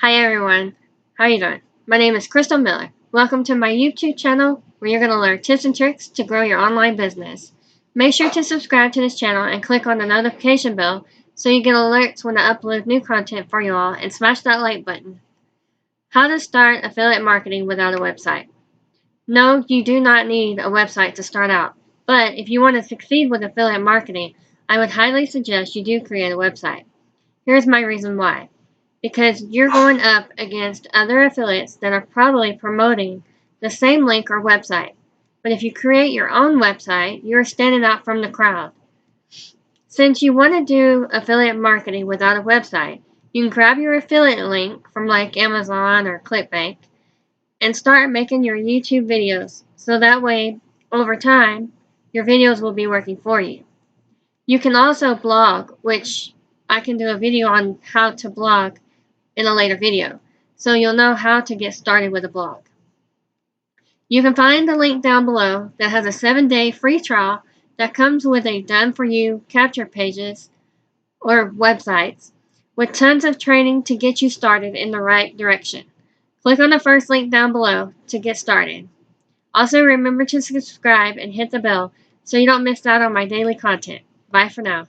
Hi everyone, how are you doing? My name is Crystal Miller. Welcome to my YouTube channel where you're going to learn tips and tricks to grow your online business. Make sure to subscribe to this channel and click on the notification bell so you get alerts when I upload new content for you all, and smash that like button. How to start affiliate marketing without a website. No, you do not need a website to start out, but if you want to succeed with affiliate marketing, I would highly suggest you do create a website. Here's my reason why. Because you're going up against other affiliates that are probably promoting the same link or website. But if you create your own website, you're standing out from the crowd. Since you want to do affiliate marketing without a website, you can grab your affiliate link from like Amazon or ClickBank and start making your YouTube videos. So that way, over time, your videos will be working for you. You can also blog, which I can do a video on how to blog in a later video, so you'll know how to get started with a blog. You can find the link down below that has a 7-day free trial that comes with a done-for-you capture pages or websites with tons of training to get you started in the right direction. Click on the first link down below to get started. Also, remember to subscribe and hit the bell so you don't miss out on my daily content. Bye for now.